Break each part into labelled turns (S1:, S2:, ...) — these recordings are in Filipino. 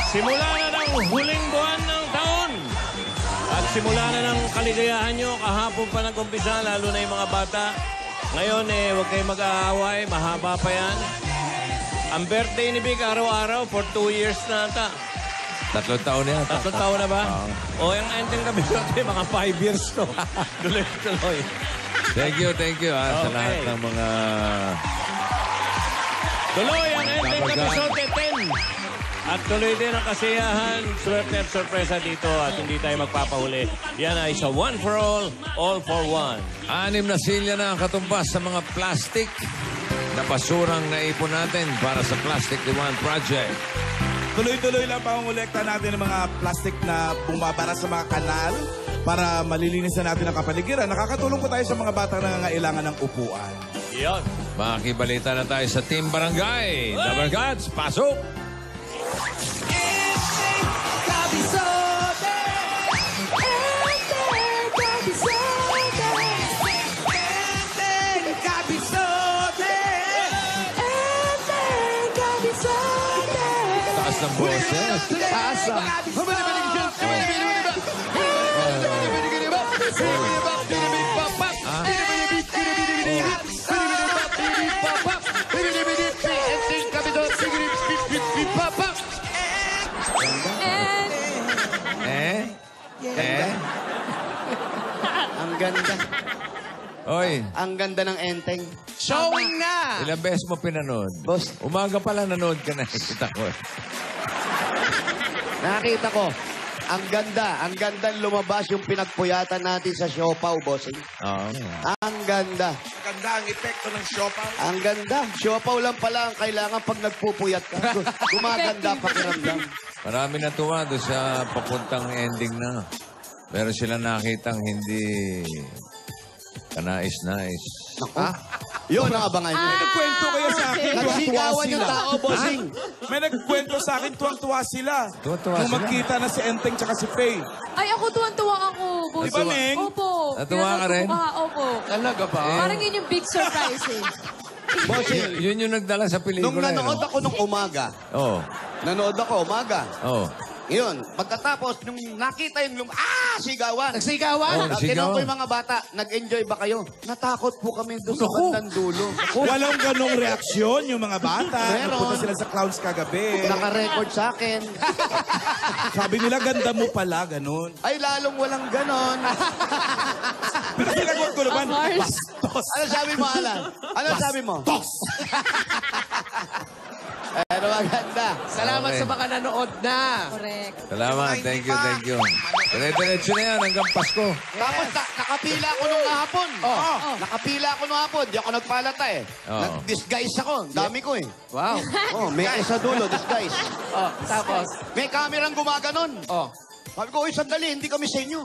S1: Simula na ng huling buwan ng taon. At simula na ng kaligayahan nyo. Kahapon pa nag-umpisa, lalo na yung mga bata. Ngayon, huwag kayong mag-aaway. Mahaba pa yan. Ang birthday ni Vic, araw-araw, for 2 years na ata.
S2: 3 taon na yan.
S1: 3 taon na ba? O, yung ending kami natin, mga 5 years to. Tuloy-tuloy.
S2: Thank you sa lahat ng mga...
S1: Tuloy ang ending episode 10. At tuloy din ang kasiyahan, swerte at sorpresa dito at hindi tayo magpapahuli. Yan ay sa one for all for one.
S2: 6 na silya na ang katumbas sa mga plastic na basurang naipon natin para sa Plastic Demand Project.
S3: Tuloy-tuloy lang pangungulekta natin ng mga plastic na bumabara sa mga kanal para malilinisan natin ang kapaligiran. Nakakatulong po tayo sa mga batang nangangailangan ng upuan.
S1: Yan.
S2: Makibalita na tayo sa Team Barangay. The Bargads, pasok! Taas ng boses.
S4: Taas ah.
S5: Ang ganda.
S2: Oy,
S5: Ang ganda ng enteng.
S4: Showing na!
S2: ilang beses mo pinanood?
S5: Boss.
S2: Umaga pala nanood ka na. Kita ko.
S5: Nakita ko. Ang ganda. Ang ganda lumabas yung pinagpuyatan natin sa siopaw, bossing.
S2: Oo.
S5: Ang ganda.
S3: Maganda ang epekto ng siopaw.
S5: Ang ganda. Siopaw lang pala ang kailangan pag nagpupuyat ka. Gumaganda pakiramdam.
S2: Marami natuwa doon sa papuntang ending na. Pero sila nakitang hindi kanais-nais.
S5: Ha? Yun ang abangan nyo.
S3: May nagkwento kayo sa akin, tuwang-tuwa
S5: Nagsigawan yung
S3: sila.
S5: tao, bossing.
S3: May nagkwento sa akin, tuwang-tuwa sila.
S2: Tuwang-tuwa
S3: Nung
S2: sila?
S3: magkita na si Enteng tsaka si Faye.
S6: Ay, ako tuwan-tuwa ako. Boss.
S3: Di ba, Neng?
S6: Opo.
S2: Natuwa ka rin?
S6: Opo.
S4: Talaga ba?
S6: Parang yun yung big surprise eh.
S5: Bossing,
S2: Yun yung nagdala sa pelikula.
S5: nung nanood ako nung umaga,
S2: Oo.
S5: nanood ako umaga.
S2: Oo.
S5: Yun, pagkatapos, nung nakita yung sigawan.
S4: Nagsigawan?
S2: Oh,
S5: Tinanong ko yung mga bata, nag-enjoy ba kayo? Natakot po kami doon sa bandang dulo.
S3: Walang ganong reaksyon yung mga bata.
S5: Meron.
S3: Nagpunta sila sa clowns kagabi.
S5: Naka-record sa akin.
S3: Sabi nila, ganda mo pala, ganon.
S5: Ay, lalong walang ganon.
S3: Pero pinagwag ko naman,
S6: Of course.
S3: bastos.
S5: Ano sabi mo, Alan? Ano sabi mo?
S3: Tos!
S5: Pero maganda.
S4: Salamat
S2: Okay.
S4: sa mga nanood na.
S6: Correct.
S2: Salamat. Thank you. Dire-diretso na yan hanggang Pasko.
S5: Tapos, nakapila ako nung hapon. Nakapila ako nung hapon. Di ako nagpalata eh.
S2: Oo.
S5: Nag-disguise ako. Ang dami ko eh.
S4: Wow.
S5: May isa dulo, disguise.
S4: Oh, tapos?
S5: May kamerang gumaganon.
S4: Oh.
S5: Sabi ko, sandali, hindi kami sa inyo.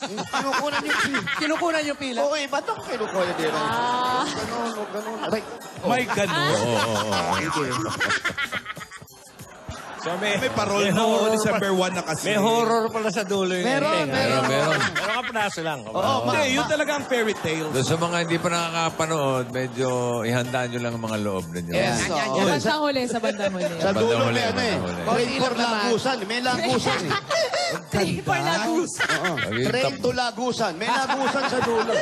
S5: Kinukunan niyo.
S4: Kinukunan yung pila.
S5: Oo, ba't ako kinukunan din? Ganon. Aray.
S3: May ganon.
S1: So
S3: May parol na December 1 na kasi.
S1: May horror pala sa dulo yung
S5: Meron,
S1: ending.
S2: meron.
S1: Pero kapraso lang.
S3: Hindi, yun talaga ang fairy tale.
S2: Doon sa mga hindi pa nakakapanood, medyo ihandaan nyo lang ang mga loob ninyo.
S5: Yes.
S6: Sa bandang huli, sa bandang huli.
S5: Sa dulo
S2: Bandang
S5: may
S2: huli,
S5: ano eh.
S2: bandang huli.
S5: Train for Lagusan. May Lagusan eh.
S6: For Lagos.
S5: Train to Lagusan. May Lagusan sa dulo.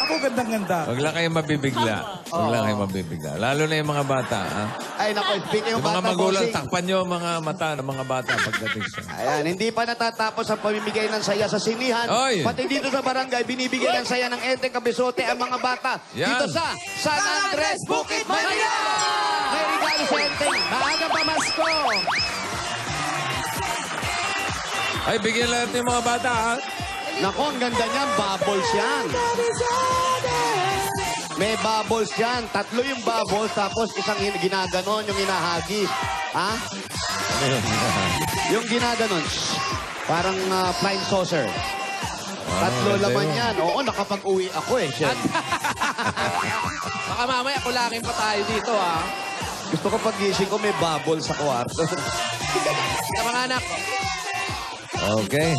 S3: Ako gandang-ganda.
S2: Huwag lang kayong mabibigla. Huwag lang kayong mabibigla. Lalo na yung mga bata. Ha?
S5: Ay, naku, speaking
S2: Yung
S5: of
S2: mga
S5: bata,
S2: magulang,
S5: bossing.
S2: takpan nyo ang mga mata ng mga bata pagdating sa...
S5: Ayan, hindi pa natatapos ang pamimigay ng saya sa sinihan.
S2: Oy!
S5: Pati dito sa barangay, binibigay ng saya ng Enteng Kabisote ang mga bata.
S2: Yan.
S5: Dito sa San Andres, Bukid, Manila! May regalo sa Enteng.
S4: Maaga pa Masko.
S2: Ay, bigyan lang natin yung mga bata, ha?
S5: Naku, ang ganda niyan. Bubbles yan. May bubbles yan. 3 yung bubbles, tapos isang ginaganon, yung hinahagis. Ha? Yung ginaganon. Shh. Parang flying saucer. 3 laman yan. Oo, nakapag-uwi ako eh. Chef.
S4: Baka mamaya kulangin pa tayo dito, ah.
S5: Gusto ko pag-gising ko, may bubbles sa kwarto.
S4: Sa mga anak.
S2: Okay.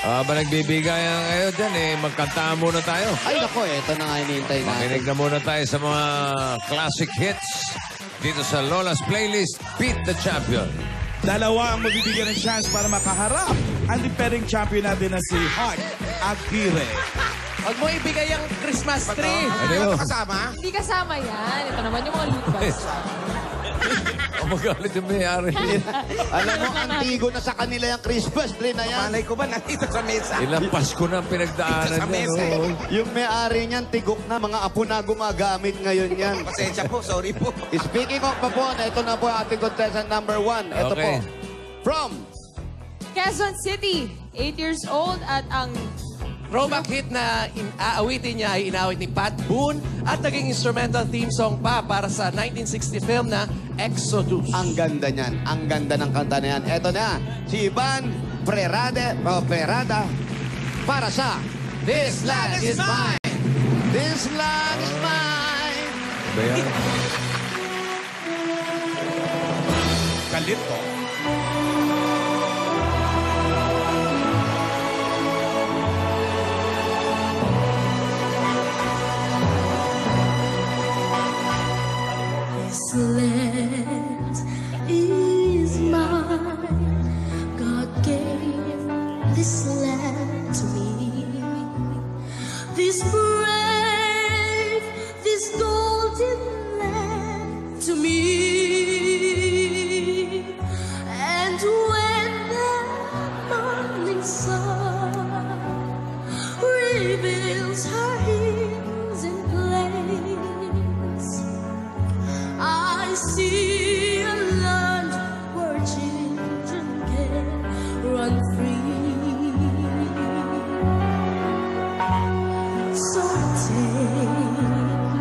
S2: Habang nagbibigayan kayo dyan, magkantaan muna tayo.
S5: Ay, nako, ito na nga hinihintay natin.
S2: Makinig na muna tayo sa mga classic hits dito sa Lola's Playlist, Beat the Champion.
S3: Dalawa ang mabibigyan ng chance para makaharap ang defending champion natin na si Hart Aguirre.
S4: Huwag mo ibigay ang Christmas tree.
S2: Ano yun?
S6: Hindi kasama yan. Ito naman yung mga loot bags.
S2: Magalit yung may-ari.
S5: Alam mo, antigo na sa kanila yung Christmas tree na yan.
S7: Malay ko ba nandito sa mesa?
S2: Ilang Pasko na ang pinagdaanan
S7: Sa
S2: niya.
S7: mesa,
S2: no?
S5: Yung may-ari niyan, tigok na, mga apo na gumagamit ngayon yan.
S7: Pasensya po, sorry po.
S5: Speaking of Papon, ito na po ating contestant number 1. Ito
S2: Okay.
S5: po. From
S6: Quezon City, 8 years old at ang
S4: Throwback hit na aawitin niya ay inawit ni Pat Boone at naging instrumental theme song pa para sa 1960 film na Exodus.
S5: ang ganda niyan. Ang ganda ng kanta na yan. Ito na, si Ivan Prerada para sa This Land Is Mine. This Land Is Mine.
S2: Ba yan?
S3: Kalit to.
S8: This land is mine. God gave this land to me. This brave, this golden land to me. And when the morning sun reveals her hidden place, I see a land where children can run free. So take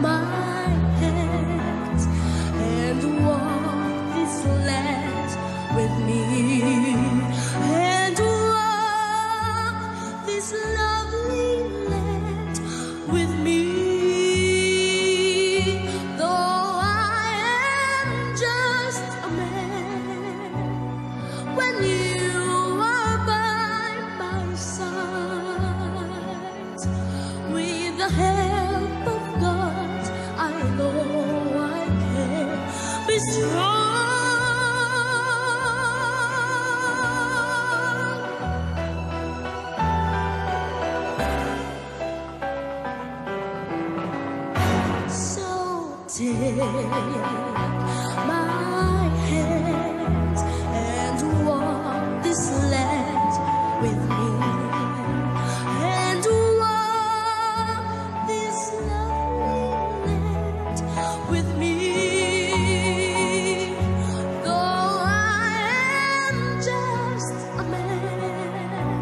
S8: my hand and walk this land with me, and walk this lovely land with me. Though I am just a man, when you are by my side, with the help of God, I know I can be strong. So take my hand and walk this land with me, and walk this lovely land with me. Though I am just a man,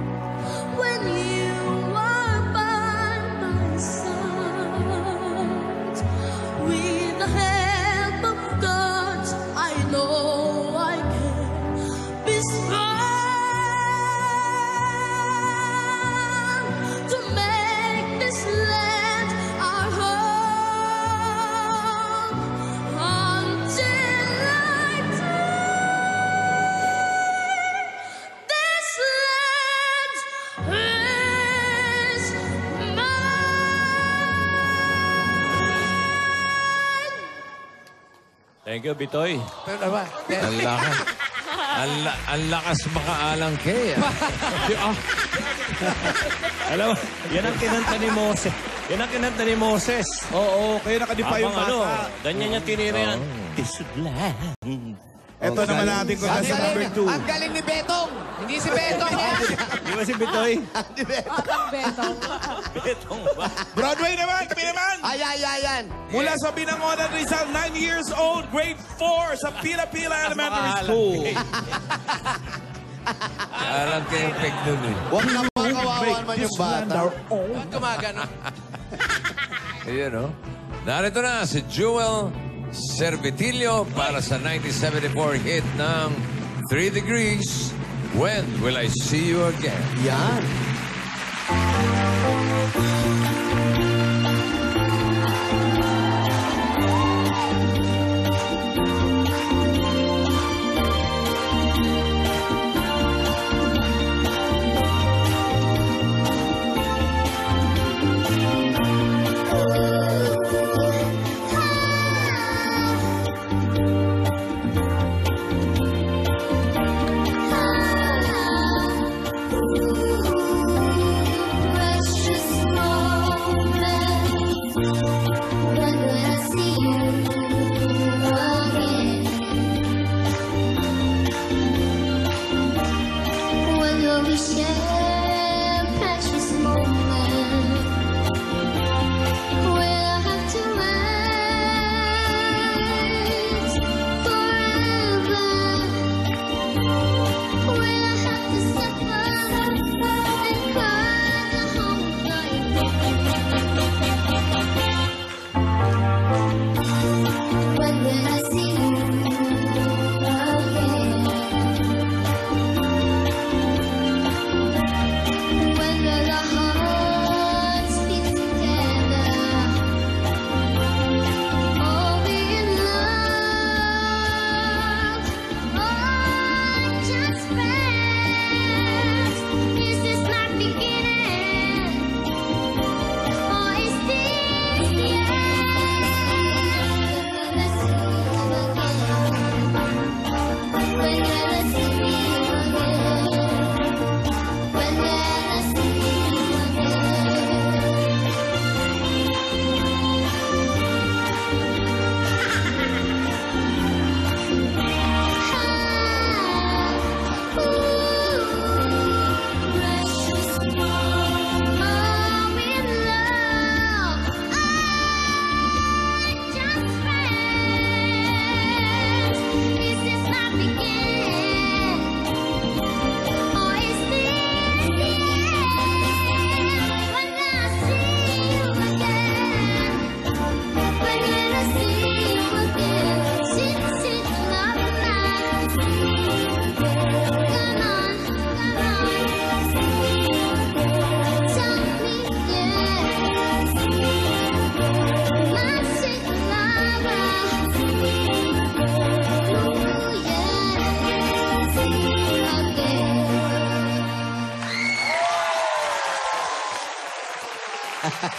S8: when you are by my side, with the help of God, I know I can be strong to make this land our home until I die. This land is mine.
S1: Thank you, Bitoy.
S4: Pero naman,
S2: Ang lakas. Ang lakas makaalang kay.
S1: Alam mo, yan ang kinanta ni Moses. Yan ang kinanta ni Moses.
S3: Oo, kaya nakadipa yung
S1: Abang
S3: bata.
S1: ganyan niya tinira yan.
S3: Ito naman ang ating contestant number 2.
S5: Ang galing ni Betong.
S4: hindi si Betong yan.
S1: Di ba si Bitoy?
S5: Di Betong.
S6: Batang Betong.
S1: Betong ba?
S3: Broadway naman, kami naman.
S5: Ayan.
S3: Mula sa Binangonan Rizal, 9 years old, grade 4 sa Pila-Pila Elementary School.
S2: Alang kay yung peg nun eh.
S5: Huwag na makawawan man yung bata.
S4: Ba't gumagano?
S2: Ayan, no? Narito na si Jewel Servitilio para sa 1974 hit ng 3 Degrees. When Will I See You Again?
S5: Yan.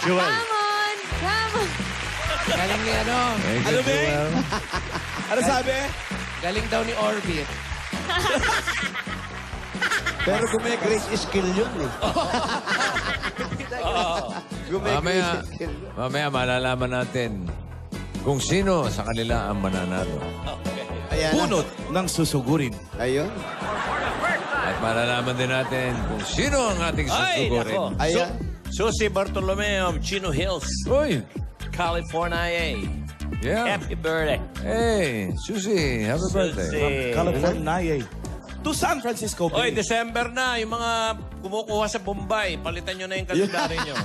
S1: Jewel.
S6: Come on! Come on!
S4: Galing ni ano?
S3: Ano ba? Ano sabi?
S4: Galing daw ni Orbit.
S5: Pero gume-grace skill yun eh. Gume-grace skill.
S2: Mamaya malalaman natin kung sino sa kanila ang mananalo.
S5: Ayan.
S3: Bunot ng susugurin.
S5: Ayun.
S2: At malalaman din natin kung sino ang ating
S1: Ay,
S2: susugurin.
S1: nako.
S5: Ayan.
S1: Susie Bartolome of Chino Hills,
S2: Uy!
S1: California.
S2: Yeah.
S1: Happy birthday.
S2: Hey, Susie, happy birthday.
S1: Susie.
S3: California. To San Francisco.
S1: Oy,
S3: Bay.
S1: December na. Yung mga kumukuha sa Bombay, palitan nyo na yung kalendaryo nyo.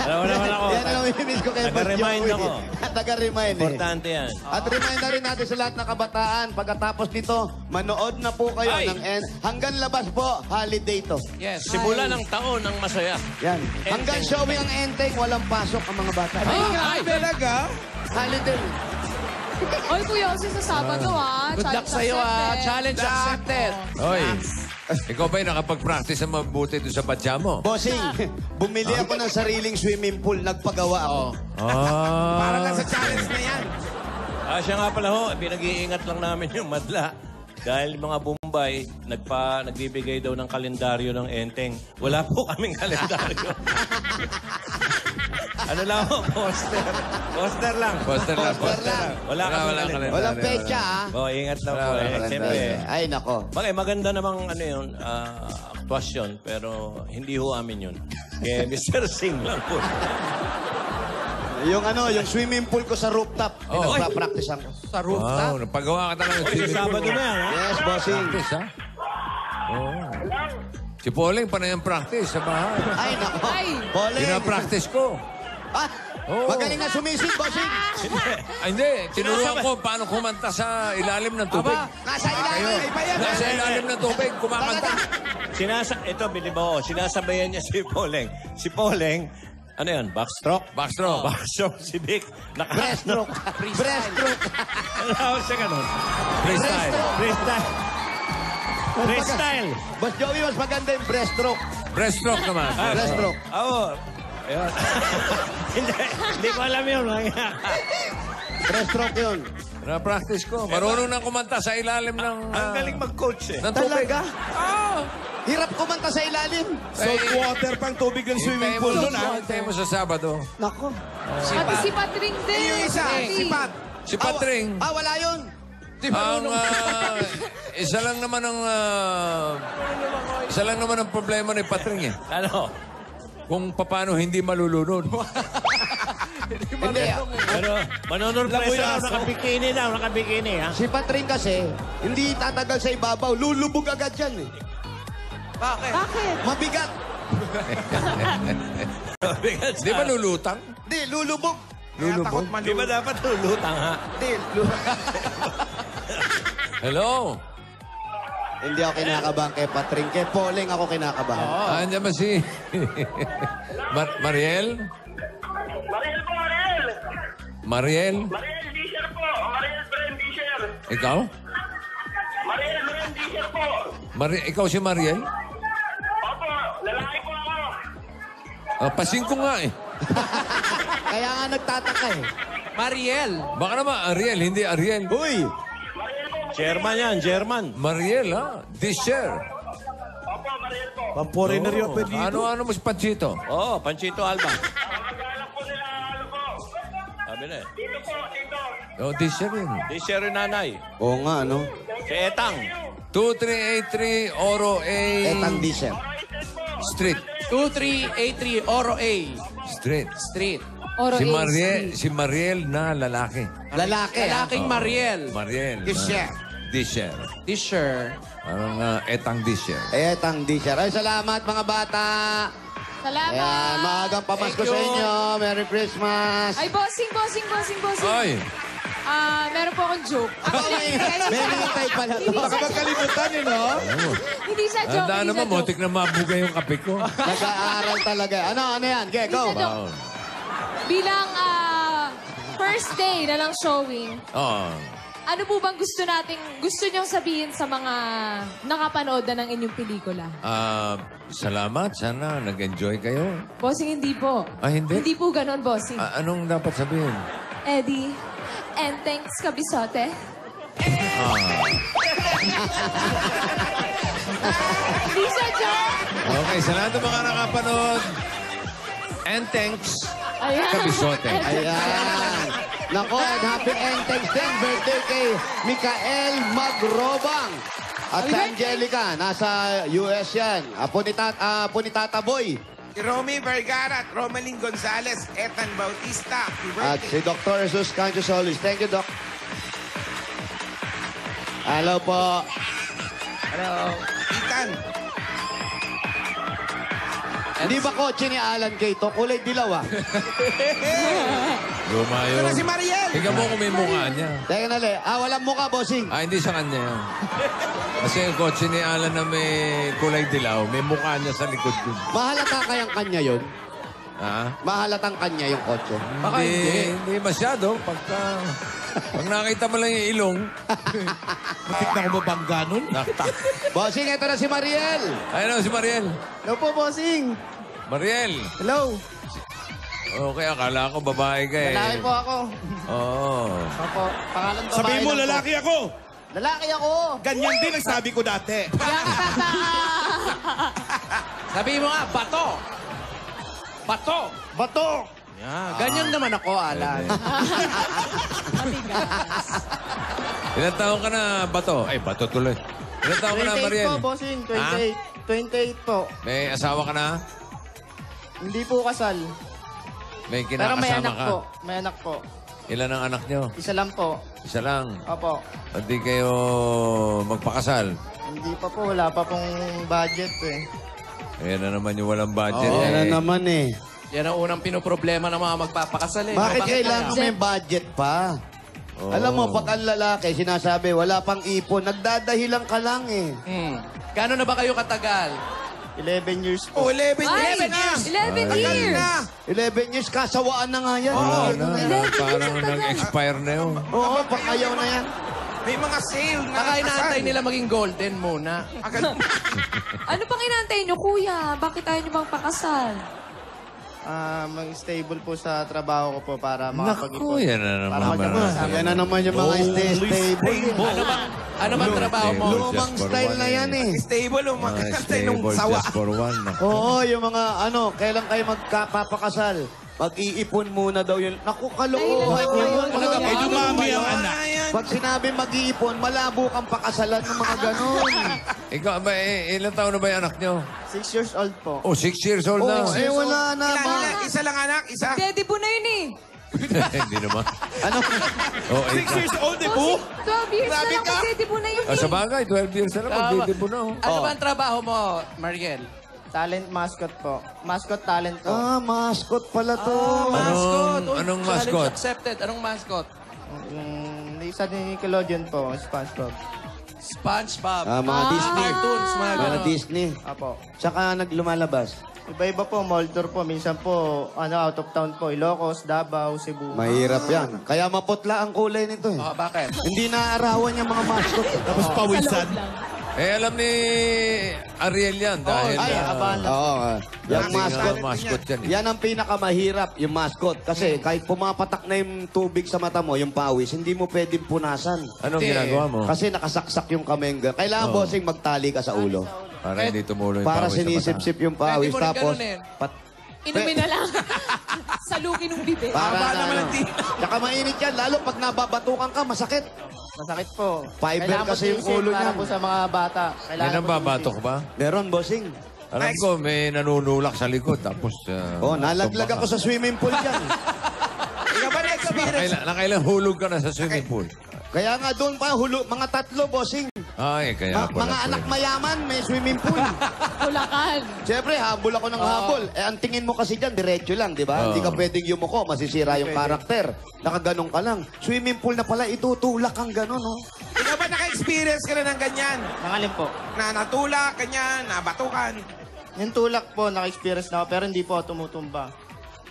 S1: Alam mo naman ako.
S5: Yan ang namimiss ko kay Boss
S1: Taga-remind
S5: Joey.
S1: ako.
S5: Taga-remind eh.
S1: Importante yan.
S5: At remind na rin natin sa lahat ng kabataan, pagkatapos nito, manood na po kayo
S1: Ay.
S5: ng hanggang labas po, holiday to.
S4: Yes.
S1: Simula ng taon ng masaya.
S5: Yan. Hanggang showing ang Enteng, walang pasok ang mga bata.
S1: Ay,
S3: Talaga?
S5: Holiday.
S6: Oy, Kuya Jose, sa Sabado,
S4: Good luck sa'yo, Challenge accepted.
S2: Oy, ikaw ba'y nakapag-practice na mabuti doon sa badya mo?
S5: Bossing, bumili ako ng sariling swimming pool, nagpagawa ako.
S2: Ah.
S7: Para lang sa challenge na yan.
S1: Siya nga pala ho, pinag-iingat lang namin yung madla. Dahil mga Bombay, nagbibigay daw ng kalendaryo ng Enteng. Wala po kaming kalendaryo. Ano lang ho, poster. Poster lang.
S2: Poster lang,
S5: Poster lang.
S1: Wala kaming kalendaryo.
S5: Walang pecha, ha?
S1: Ingat lang po.
S2: Wala,
S1: Siyempre.
S5: Ay, nako.
S1: Bagay, maganda namang ano yun, aktuasyon, pero hindi ho amin yun. Kaya Mr. Singh lang po.
S5: Yung yung swimming pool ko sa rooftop, pinagpa-practice ako.
S4: Sa rooftop.
S2: Wow, napagawa ka talaga ng
S1: Sa
S2: swimming pool.
S1: Sabado na yan, ha?
S5: Yes, bossing.
S2: Practice, ha? Oo. Si Pauling, panay ang practice sa bahay.
S5: Ay, nako.
S6: Ay.
S5: Pauling.
S2: Pinapractice ko.
S5: Ah,
S2: Oo.
S5: magaling na sumisid, bossing.
S2: Ay, hindi. Tinuruan ko paano kumanta sa ilalim ng tubig.
S5: Nasa ilalim. Iba yan.
S2: Nasa ilalim ng tubig, kumakanta.
S1: Ito, bilib ako, sinasabayan niya si Poleng. Si Poleng, ano yan, backstroke?
S2: Backstroke.
S1: Backstroke si Vic.
S5: Breaststroke. Breaststroke.
S1: Ano siya ganun?
S2: Freestyle.
S1: Freestyle. Freestyle.
S5: Boss Joey, mas maganda yung breaststroke.
S2: Breaststroke naman.
S5: Breaststroke.
S1: Oo. Ayun. Hindi ko alam yun.
S5: Breaststroke yun.
S2: Na-practice ko. Marunong na kumanta sa ilalim ng...
S1: Ang galing mag-coach eh.
S2: ng tubig.
S5: Talaga? Hirap kumanta sa ilalim.
S3: Salt water pang tubig ng swimming pool doon, ha?
S2: Hintayin mo sa Sabado.
S5: Nako.
S6: Pati si Patring din.
S7: Yung isa, si Pat.
S2: Si Patring,
S5: Ah, wala yun.
S2: ang isa lang naman ang problema ni Patring eh.
S1: Ano?
S2: Kung paano hindi malulunod.
S5: Hindi.
S1: Pero manonurpresa ako, nakabikini daw, nakabikini ha.
S5: Si Patring kasi, hindi tatagal sa ibabaw. Lulubog agad yan eh.
S4: Bakit?
S6: Bakit?
S5: Mabigat.
S2: Di ba lulutang?
S5: Hindi, lulubog.
S2: Lulubog?
S1: Di ba dapat lulutang ha?
S5: Hindi,
S2: Hello?
S5: Hindi ako kinakabahan kay Patring. Kay Poleng ako kinakabahan.
S2: Andiyan ba si... Mariel?
S9: Mariel po, Mariel!
S2: Mariel?
S9: Mariel Disher po! Mariel Bren Disher!
S2: Ikaw?
S9: Mariel Bren Disher po!
S2: Ikaw si Mariel?
S9: Opo, lalaki po ako!
S2: Pasing ko nga eh.
S5: Kaya nga nagtataka eh.
S4: Mariel.
S2: Baka naman Ariel, hindi Ariel.
S5: Uy!
S1: German yan, German.
S2: Mariel, ha? Disher.
S9: Opo, Mariel po!
S3: Pang-foreigner yun, pwede dito.
S2: Ano mo si Panchito?
S1: Oo, Panchito Alba.
S9: Mag-alap po nila, ano po?
S1: Sabi na eh.
S9: Dito po, dito!
S2: Oh, Disher yun.
S1: Di siya rin nanay.
S5: Oo nga, no?
S1: Si Etang.
S2: 2383 Oro A
S5: Etang Disher.
S2: Street.
S4: 2383 Oro A
S2: Street.
S4: Street.
S6: Oro
S2: Si Mariel na lalaki.
S5: Lalaki, ah.
S4: Lalaking Mariel.
S2: Mariel.
S5: Disher.
S2: Disher.
S4: Disher.
S2: Parang etang Disher.
S5: Etang Disher. Ay, salamat mga bata.
S6: Salamat.
S5: Ayan, maagang pamasko
S4: Thank
S5: sa
S4: you.
S5: inyo. Merry Christmas.
S6: Ay, bossing.
S2: Ay!
S6: Meron po akong joke.
S5: May minitay pala to.
S3: Baka magkalimutan yun, no?
S6: Hindi sa joke.
S2: Tandaan
S6: hindi
S2: naman,
S6: sa joke.
S2: motik na mabuga yung kape ko.
S5: Nag-aaral talaga. Ano yan? Okay, go.
S6: Hindi sa joke.
S2: Wow.
S6: Bilang first day na lang showing,
S2: Oo.
S6: Ano po bang gusto niyong sabihin sa mga nakapanood na ng inyong pelikula?
S2: Salamat. Sana nag-enjoy kayo.
S6: Bossing, hindi po.
S2: Hindi?
S6: Hindi po ganon, bossing.
S2: Anong dapat sabihin?
S6: Eddie, and thanks, Kabisote. Hindi siya joke.
S2: Okay, sa lahat ng mga nakapanood, and thanks,
S6: Ayan.
S2: Kabisote.
S5: Ayan. Nako, and happy Entex din. Birthday kay Mikael Magrobang. At si Angelica, nasa US yan. Apo ni Tata Boy.
S7: Si Romy Vergara at Romaline Gonzalez, Ethan Bautista. Happy
S5: At
S7: birthday.
S5: si Dr. Jesus Cancho Solis. Thank you, Doc. Hello po.
S7: Ethan.
S5: Hindi ba kotse ni Alan Kay to? Kulay dilaw ah.
S2: Luma
S7: Ito
S2: yun.
S7: na si Mariel.
S2: Tingnan mo kung may mukha niya.
S5: Teka nali. Walang mukha, bossing.
S2: Hindi sa kanya yan. Kasi yung kotse ni Alan na may kulay dilaw, may mukha niya sa likod yun.
S5: Mahalata kayang kanya yun?
S2: Ha?
S5: Mahalatang kanya yung kotse.
S2: Hindi masyado. Pag nakita mo lang yung ilong,
S3: Matik na ako mabangga nun.
S5: Bossing, ito na si Mariel.
S2: ayun si Mariel.
S5: Hello po, bossing.
S2: Mariel.
S5: Hello.
S2: Okay, akala ko babae ka eh.
S5: Lalaki po ako.
S2: Oo.
S5: Opo, pangalan babae
S3: Sabihin mo,
S5: lang po.
S3: lalaki ako.
S5: Lalaki ako.
S3: Ganyan din ang sabi ko dati.
S4: Sabihin mo nga, bato. Bato.
S5: Bato.
S4: Ganyan naman ako, Alan.
S2: Ilan taon ka na, Bato? Ay, Bato tuloy. Ilan taon ka na, Mariel?
S10: bossing.
S2: 28.
S10: 28 po.
S2: May asawa ka na?
S10: Hindi po kasal.
S2: May
S10: Pero may
S2: kinakasama
S10: anak
S2: ka?
S10: po. May anak po.
S2: Ilan ang anak nyo?
S10: Isa lang po.
S2: Isa lang.
S10: Opo.
S2: Hindi kayo magpakasal.
S10: Hindi pa po. Wala pa pong budget eh.
S2: Ayan na naman yung walang budget.
S5: Yan na naman eh.
S4: Yan ang unang pinoproblema ng mga magpapakasal eh.
S5: Bakit
S4: No,
S5: kailangan may budget pa? Alam mo, pag ang lalaki, sinasabi, wala pang ipon, nagdadahilan ka lang eh.
S4: Gano'n na ba kayo katagal?
S10: 11 years
S7: Oh,
S10: po.
S7: 11 years
S6: Ay,
S7: na.
S6: 11
S7: Tagal
S6: years.
S7: na.
S5: 11 years, kasawaan na nga yan.
S2: Oo, na.
S6: 11
S2: Parang
S6: years ang
S2: nag-expire na yun.
S5: Oo, pag ayaw na yan.
S7: May mga sale na
S4: Baka inaantay
S7: kasal.
S4: nila maging golden muna.
S6: Ano pang inantay niyo, kuya? Bakit ayaw niyo bang pakasal?
S10: Mag-stable po sa trabaho ko po para
S2: Naku,
S10: makapag-ipon.
S2: yan na
S10: Para
S2: naman.
S10: magkakasama.
S5: Yan na naman yung mga stable.
S4: Ano bang trabaho mo?
S5: Lumang style na yan eh.
S7: Stable o makakantay nung
S2: Stable
S7: sawa.
S2: just for one. Naku.
S5: Oo, yung mga kailan kayo magpapakasal? Mag-iipon muna daw yun. Naku, kalokohan yun.
S3: May dumami ang anak.
S5: Pag sinabi mag-iipon, malabo kang pakasalan ng mga ganon.
S2: Ikaw, ba, ilan taon na ba yung anak nyo?
S10: 6 years old po.
S2: Oh, 6 years old na.
S5: Wala na.
S7: Ilan? Isa lang anak? Isa?
S6: Daddy po na yun eh.
S2: Hindi naman.
S5: Ano?
S2: Oh,
S3: 6 years old, eh po?
S6: 12 years
S7: Grabe
S6: na lang
S7: ka.
S6: po, daddy po na yun
S2: Sa
S6: eh.
S2: bagay, 12 years na lang. Magdidibo na. Oh.
S4: Ano ba ang trabaho mo, Mariel?
S10: Talent mascot po. Mascot talent po.
S5: Mascot pala to.
S4: Mascot. Uy,
S2: anong
S4: challenge
S2: mascot?
S4: accepted. Anong mascot?
S10: Isa ni Nickelodeon po, SpongeBob.
S4: SpongeBob.
S5: Mga Disney.
S4: Cartoons, mga
S5: Mga
S4: ganon.
S5: Disney.
S10: Apo.
S5: Tsaka naglumalabas.
S10: Iba-iba po, mall tour po. Minsan po, out of town po. Ilocos, Davao, Cebu.
S5: Mahirap yan. Kaya maputla ang kulay nito eh.
S4: Oh, bakit?
S5: Hindi naaarawan yung mga mascot.
S3: Tapos pawisan.
S2: Alam ni Ariel yan. Dahil,
S10: Ay, abahan lang.
S5: Oo. Yung mascot.
S2: mascot yan.
S5: Yan ang pinakamahirap, yung mascot. Kasi kahit pumapatak na yung tubig sa mata mo, yung pawis, hindi mo pwedeng punasan.
S2: Anong ginagawa mo?
S5: Kasi nakasaksak yung kamay. Kailangan, bossing, magtali ka sa ulo.
S2: Para hindi tumulo yung
S5: Para
S2: pawis sa mata.
S5: sinisip-sip yung pawis.
S4: Pwede mo rin
S5: Tapos,
S4: ganunin.
S6: Inumin na lang. Salukin ng bibig.
S5: para
S7: Haba
S5: na,
S7: naman ang
S5: Tsaka mainit yan, lalo pag nababatukan ka, masakit.
S10: Masakit po.
S5: Fiber
S10: Kailangan
S5: kasi
S10: po
S5: yung
S10: tiisin
S5: ulo
S10: para
S5: niyan.
S10: po sa mga bata.
S2: May
S10: Kailangan po
S2: nababatok ba?
S5: Meron, bossing.
S2: Alam ko, may nanunulak sa likod. Tapos,
S5: Nalaglag ako sa swimming pool dyan.
S7: Ikaw ba na-experience?
S2: Nakailang hulog ka na sa swimming pool.
S5: Kaya nga doon pa, mga tatlo, bossing.
S2: Ay, kaya pala.
S5: Mga anak mayaman, may swimming pool.
S6: Bulacan.
S5: Siyempre, habol ako ng habol. Ang tingin mo kasi dyan, diretso lang, di ba? Hindi ka pwedeng yumuko, masisira yung karakter. Nakaganong ka lang. Swimming pool na pala, itutulak kang ganon, no?
S7: Ikaw ba naka-experience ka na ng ganyan?
S10: Nangalim po.
S7: Na natulak, ganyan, nabatukan.
S10: Yung tulak po, naka-experience na ako, pero hindi po ako tumutumba.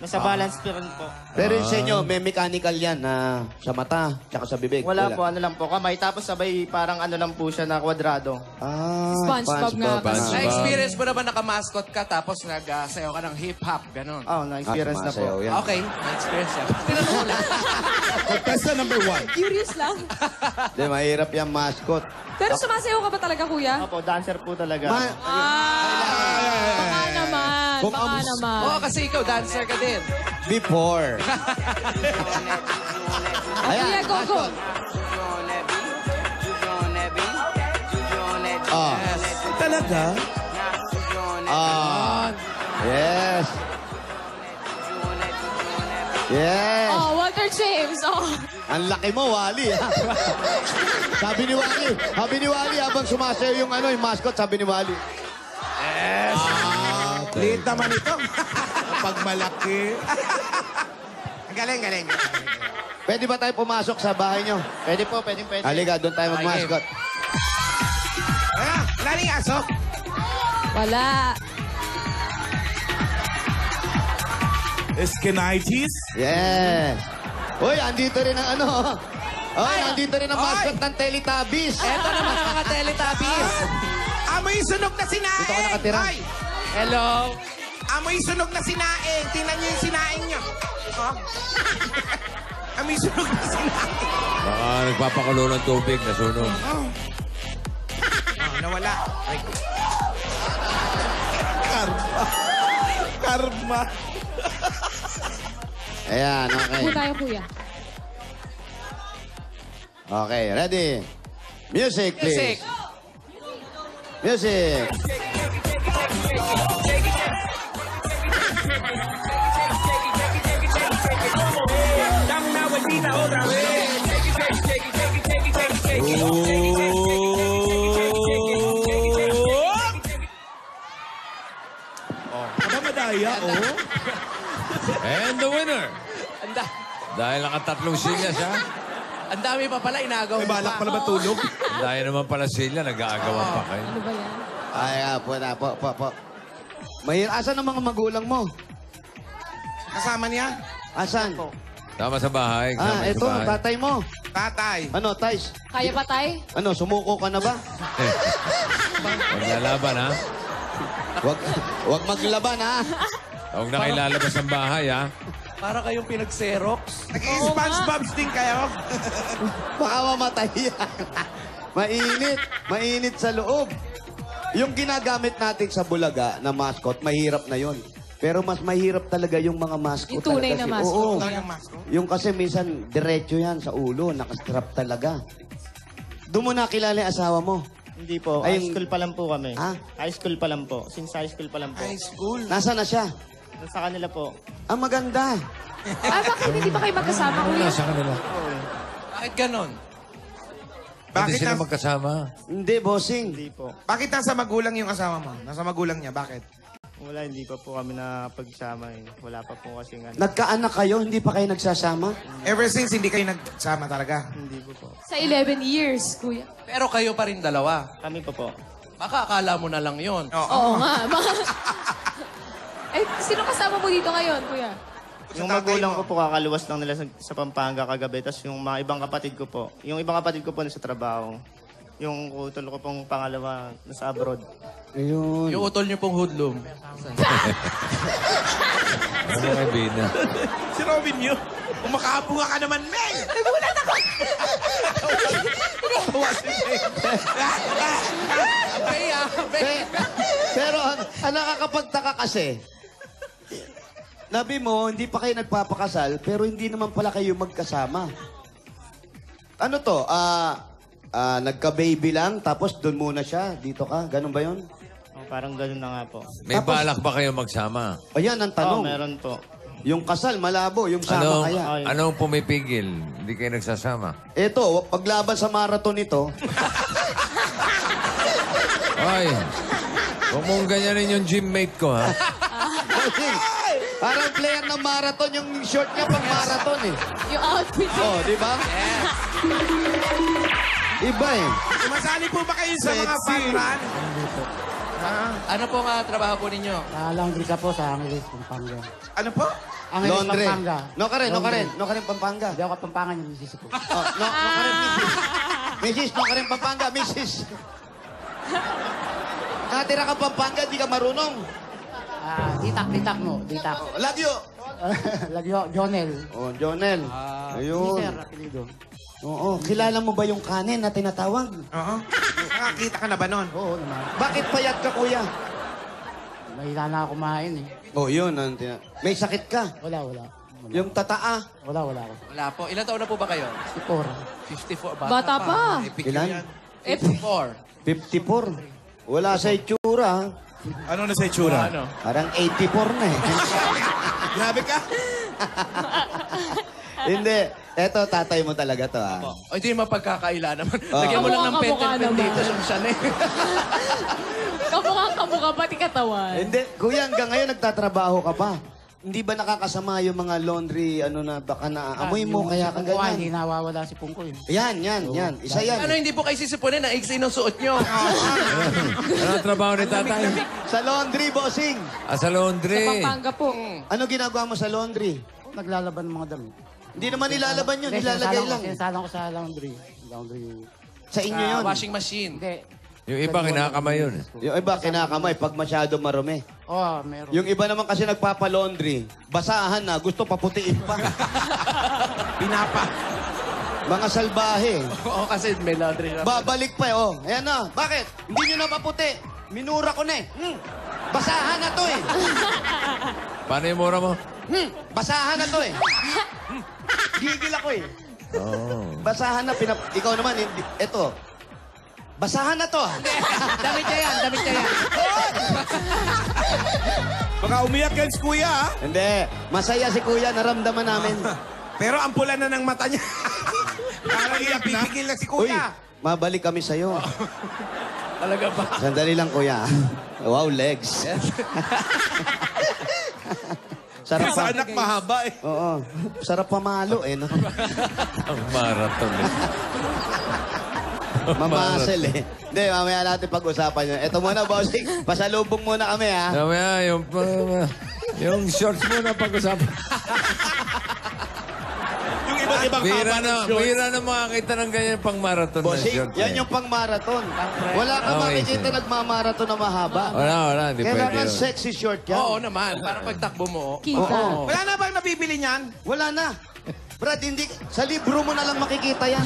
S10: Nasa balance pa rin po.
S5: Pero yung sa inyo, may mechanical yan na sa mata, tsaka sa bibig.
S10: Wala po, ano lang po, kamay. Tapos sabay parang ano lang po siya na kwadrado.
S5: Ah,
S6: SpongeBob nga.
S4: Na-experience mo na ba naka-mascot ka tapos nag-sayaw ka ng hip-hop, ganon?
S10: Oh, na-experience na po.
S5: Yan.
S4: Okay, na-experience yan. Tinanong ko lang.
S3: Contestant number 1.
S6: Curious lang.
S5: Di, mahirap yung mascot.
S6: Pero sumasayaw ka ba talaga, kuya?
S10: Opo, dancer po talaga.
S6: Baka naman.
S5: Kung
S6: Baka
S5: ang-
S6: naman.
S4: Oo, kasi ikaw, dancer ka din.
S5: Before.
S6: Kuya, go, go.
S5: Ah.
S3: Talaga?
S5: Ah. Yes. Yes.
S6: Oh, Walter James. Oh.
S5: Ang laki mo, Wally. Ha? Sabi ni Wally, habang sumasayaw yung yung mascot, sabi ni Wally.
S3: Yes. Liit naman ito. Pag malaki.
S7: Galing.
S5: Pwede ba tayo pumasok sa bahay nyo?
S10: Pwede po, pwede.
S5: Halika, doon tayo mag-mascot.
S7: Wala rin aso.
S6: Wala.
S3: Skinitis?
S5: Yes. Uy, andito rin ang andito rin ang mascot ng Teletubbies.
S4: Eto naman ang mga Teletubbies.
S7: Amoy sunog na sinaing.
S5: Dito ka nakatira.
S7: Ay,
S4: Hello.
S7: amoy sunog na sinaing. Tingnan niyo yung sinaing niyo. Oh. Amoy sunog na sinaing.
S2: Baka nagpapakulo ng tubig, nasunog.
S7: Oh, nawala. Ay,
S3: Karma.
S5: Ayan, okay.
S6: Kuya tayo, kuya.
S5: Okay, ready? Music, please.
S4: Music.
S5: Music.
S3: Madaya, oh.
S2: And the winner,
S4: Anda.
S2: dahil nakatatlong silya siya,
S4: Ang dami pa pala, inagaw
S3: May
S4: mo
S3: balak
S4: pa.
S3: pala matulog.
S2: dahil naman pala silya, nag-aagawan pa kayo.
S6: Ano ba yan?
S5: Ay, po. Asan ang mga magulang mo?
S7: kasama niya.
S5: Asan?
S2: Tama sa bahay. kasama sa
S5: Ito,
S2: bahay.
S5: tatay mo.
S7: Tatay.
S5: Ano, Tais?
S6: Kaya pa tayo?
S5: Ano, sumuko ka na ba?
S2: Maglalaban, ha?
S5: Wag maglaban, ha?
S2: Huwag na kayo lalabas ng bahay, ha?
S4: Para kayong pinag-xerox.
S7: Nag-SpongeBob din kayo.
S5: Baka mamatay yan. Mainit sa loob. Yung ginagamit natin sa Bulaga na mascot, mahirap na yon. Pero mas mahirap talaga yung mga mascot.
S6: Yung tunay na mascot.
S5: Oo.
S7: Talagang mascot.
S5: Yung kasi minsan, diretso yan sa ulo, nakastrap talaga. Doon mo nakilala yung asawa mo.
S10: Hindi po,
S5: Ay,
S10: high school pa lang po kami.
S5: Ha?
S10: High school pa lang po. Since high school pa lang po.
S7: High school.
S5: Nasaan na siya?
S10: Sa kanila po.
S5: Ang maganda.
S6: Bakit hindi pa kayo magkasama, kuya?
S2: Nasa kanila.
S4: Bakit ganon?
S2: Pwede
S7: Bakit
S2: sila
S7: na-
S2: magkasama.
S5: Hindi, bossing.
S10: Hindi po.
S7: Bakit nasa magulang yung asawa mo? Nasa magulang niya, bakit?
S10: Wala, hindi pa po kami na pagsama eh. Wala pa po kasi nga.
S5: Nagkaanak kayo, hindi pa kayo nagsasama?
S7: Ever since, hindi kayo nagsama talaga.
S10: Hindi po po.
S6: Sa 11 years, kuya.
S4: Pero kayo pa rin dalawa.
S10: Kami po.
S4: Baka akala mo na lang yon.
S6: Oo nga. Sino kasama mo dito ngayon, kuya?
S10: Yung
S7: tatay
S10: magulang
S7: mo.
S10: ko po kakaluwas lang nila sa Pampanga kagabi. Tapos yung mga ibang kapatid ko po. Yung ibang kapatid ko po nasa trabaho. Yung utol ko pong pangalawa nasa abroad.
S5: Ayun.
S4: Yung utol niyo pong hoodlum.
S2: Ano mo kay Bina?
S7: Si Robin yun. Umakapunga ka naman, Mel! Nagulat ako! Tawa si Mel.
S5: Pero ang nakakapagtaka kasi, nabi mo, hindi pa kayo nagpapakasal, pero hindi naman pala kayo magkasama. Ano to? Nagka-baby lang, tapos doon muna siya, dito ka. Ganun ba yun?
S10: Oh, parang ganun na nga po.
S2: May balak ba kayo magsama?
S5: Ayan ang
S10: Oo,
S5: tanong.
S10: meron po.
S5: Yung kasal, malabo. Yung sama kaya.
S2: Anong pumipigil? Hindi kayo nagsasama?
S5: Ito, paglaban sa marathon ito,
S2: Ay, huwag mong ganyanin yung gymmate ko, ha?
S5: parang player ng marathon, yung short niya pang marathon eh.
S6: Yung outfit.
S5: Oh, di ba? Iba eh.
S7: Sumasali po ba kayo sa mga fun run?
S4: Ano po nga trabaho po ninyo?
S11: Laundry ka po sa Angeles, Pampanga.
S7: Ano po?
S11: Angeles,
S5: Laundry.
S11: Pampanga.
S5: No ka rin, no ka
S11: Laundry.
S5: rin. No ka rin Pampanga.
S11: Hindi ako Pampangan yung misis ko.
S5: Oh, no ka rin, Mrs. Mrs, no ka rin Pampanga, Mrs. Nakatira ka Pampanga, di ka marunong.
S11: Ditak mo. Ditak.
S5: Lagyo.
S11: Lagyo, Jonel.
S5: Oh, Jonel. Ayun.
S11: Mister, apelido.
S5: Oo, kilala mo ba yung kanin na tinatawag?
S7: Oo. Nakakita ka na ba nun?
S11: Oo naman.
S5: Bakit payat ka, kuya?
S11: Mahila na ako kumain eh.
S5: Oh, yun. May sakit ka.
S11: Wala.
S5: Yung tataa.
S11: Wala ako.
S4: Wala po. Ilan taon na po ba kayo?
S11: 54.
S4: 54.
S6: Bata pa.
S5: Ilan?
S4: 54.
S5: 54. Wala sa itsura.
S3: Ano na sa itsura?
S4: Ano?
S5: Parang 84 na eh.
S3: Grabe ka.
S5: Hindi. Eto, tatay mo talaga to, ah.
S4: O, hindi mapagkakaila naman.
S5: Oh.
S4: Lagyan mo lang ng
S6: Kamukha
S4: pentel pen
S6: naman.
S4: dito sa siya na eh.
S6: Kamukha, pati katawan.
S5: Hindi. Kuya, hanggang ngayon nagtatrabaho ka pa. Hindi ba nakakasama yung mga laundry, baka naaamoy mo, kaya ka
S11: Hindi
S5: ganyan?
S11: nawawala si Pungko yun.
S5: Yan. Isa yan.
S4: Ano, hindi po kayo sisipunin na iksi ng suot nyo.
S2: Ano ang trabaho ni tatay?
S5: Sa laundry, bossing.
S2: Sa
S6: Sa
S2: laundry.
S6: Pampanga po.
S5: Ano ginagawa mo sa laundry?
S11: Naglalaban ng mga damit.
S5: Hindi naman nilalaban yun,
S11: Hindi,
S5: nilalagay lang.
S11: Sinasalang ko sa laundry.
S5: Sa inyo yun.
S4: Washing machine.
S11: Hindi.
S2: Yung iba, kinakamay yun.
S5: Yung iba, kinakamay pag masyado marumi.
S11: Meron.
S5: Yung iba naman kasi nagpapalaundry, basahan na, gusto paputiin pa.
S7: Pinapa.
S5: Mga salbahe.
S4: Oo, kasi may laundry na.
S5: Babalik pa eh, oh. Ayan na. Bakit? Hindi nyo na paputi. Minura ko na eh. Basahan na to eh.
S2: Paano yung mura mo?
S5: Basahan na to eh. Gigil ako eh.
S2: Oh.
S5: Basahan na, ikaw naman, eto. Basahan na to.
S4: Damit niya yan.
S3: Baka umiyak yan si kuya, ha?
S5: Hindi. Masaya si kuya, naramdaman namin.
S7: Pero ang pula na ng mata niya. Parang pipigil na si
S5: Uy,
S7: kuya.
S5: mabalik kami sa'yo.
S4: Talaga ba?
S5: Sandali lang, kuya. Wow, legs. Sarap
S3: Sa
S5: pa.
S3: anak mahaba eh.
S5: Oo. Sarap pamalo eh, no?
S2: Ang marathon eh.
S5: Mamasel eh. Hindi, mamaya natin pag-usapan yun. Ito muna, bossing. Pasalubong muna kami, ha?
S2: Mamaya, yung shorts muna pag-usapan.
S3: Yung iba't ibang
S2: Bira
S3: haba ng shorts.
S2: bira na makakita ng ganyan pang marathon na
S5: Bossing,
S2: shorts.
S5: yan yung pang-marathon. Wala ka
S2: Okay,
S5: makikita
S2: sir.
S5: nagmamarathon na mahaba.
S2: Wala, hindi pwede
S5: Kailangan
S2: yun.
S5: sexy short yan.
S4: Oo naman. Para pagtakbo mo.
S6: Kita.
S5: Oo.
S7: Wala na bang nabibili niyan?
S5: Wala na. Brad, hindi, sa libro mo na lang makikita yan.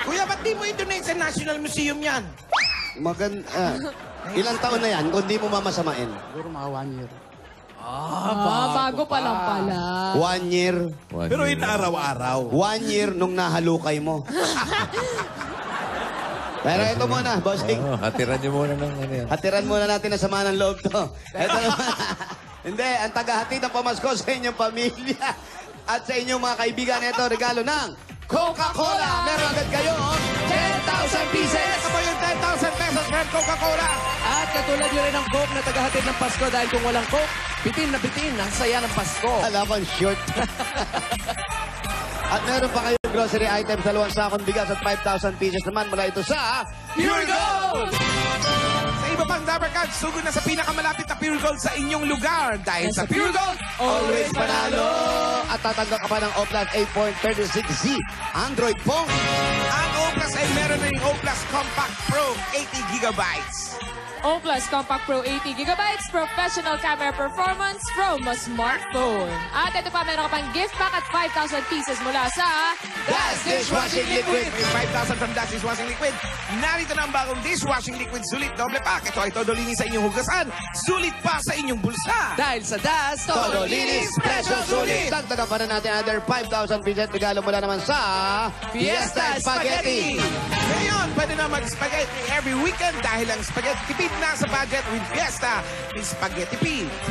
S7: Kuya, ba't di mo i-donate sa National Museum yan?
S5: Ilang taon na yan kung di mo mamasamain?
S11: Siguro mga 1 year.
S6: Bago pa lang pala.
S5: 1 year.
S3: Pero ito araw-araw.
S5: 1 year nung nahalukay mo. Pero ito muna, bossing.
S2: Hatiran niyo muna ng ano yan.
S5: Hatiran muna natin na sama ng loob to. Ito naman. Hindi, ang tagahatid ng pamasko sa inyong pamilya at sa inyong mga kaibigan. Ito, regalo ng Coca-Cola. Meron agad kayo,
S4: 10,000 pieces!
S7: Ito po yung 10,000 pesos from Coca-Cola.
S4: At katulad nyo rin ng Coke na tagahatid ng Pasko dahil kung walang Coke, bitin na bitin ang saya ng Pasko.
S5: Alaman short. At meron pa kayong grocery items, 2 sakong bigas at 5,000 pieces naman mula ito sa
S4: Pure Gold!
S7: Sa iba pang Dabber Cards, sugod na sa pinakamalapit na Pure Gold sa inyong lugar. Dahil sa Pure Gold,
S5: Always Panalo! At tatanggap ka pa ng Oplas 8.36Z Android phone.
S7: ang O Plus ay meron na yung O Plus Compact Pro 80 gigabytes.
S6: O Plus Compact Pro 80 gigabytes, professional camera performance from a smartphone. At ito pa, meron ka pang gift pack at 5,000 pieces mula sa
S5: Das Dishwashing Liquid.
S7: May 5,000 from Das Dishwashing Liquid. Narito na ang bagong dishwashing liquid sulit doble pack. Ito ay todo linis sa inyong hugasan. Sulit pa sa inyong bulsa.
S4: Dahil sa Das,
S5: Todo linis, presyo sulit. Dagdagan pa rin natin another 5,000 pieces. Regalo mula naman sa Fiesta Spaghetti.
S7: Ngayon, pwede na mag-spaghetti every weekend dahil ang spaghetti tipid na sa budget with Fiesta is Spaghetti P.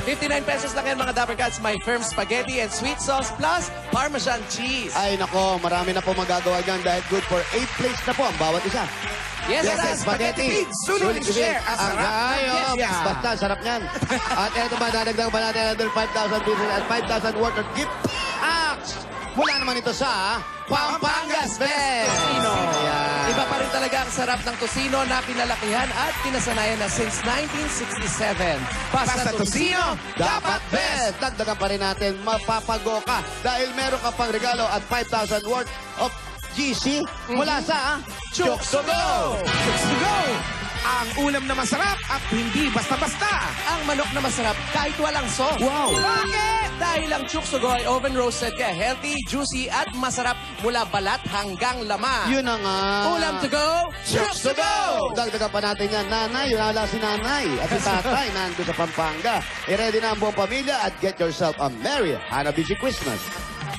S4: 59 pesos lang yan mga Dabber Cats. May firm spaghetti and sweet sauce plus Parmesan cheese.
S5: Ay nako, marami na po magagawa dyan dahil good for 8 plates na po ang bawat isa.
S4: Yes,
S5: Yes,
S4: Das,
S5: spaghetti.
S7: Sulit share. Ang sarap ng
S5: Agayo.
S7: Fiesta.
S5: Basta, sarap niyan. At eto ba, dadagdag pa natin another 5,000 pieces at 5,000 worth of gift packs. Mula naman ito sa Pampangas Best.
S4: Casino.
S5: Ayan.
S4: Iba pa rin talaga ang sarap ng tosino na pinalakihan at pinasanayan na since 1967.
S7: Basta Tocino, dapat best!
S5: Dagdagan pa rin natin, mapapago ka dahil meron ka pang regalo at 5,000 worth of GC mula sa
S7: Chooks to Go! Chooks to Go! Ang ulam na masarap at hindi basta-basta.
S4: Ang manok na masarap kahit walang sauce.
S7: Wow!
S4: Bakit? Dahil ang Chooks to Go ay oven roasted kaya healthy, juicy at masarap mula balat hanggang laman.
S5: Yun na nga.
S4: Ulam to go, Chooks to Go!
S5: Dagdagan pa natin yan. Nanay, wala si nanay. At si tatay, nandun sa Pampanga. I-ready na ang buong pamilya at get yourself a Merry Hanabishi Christmas.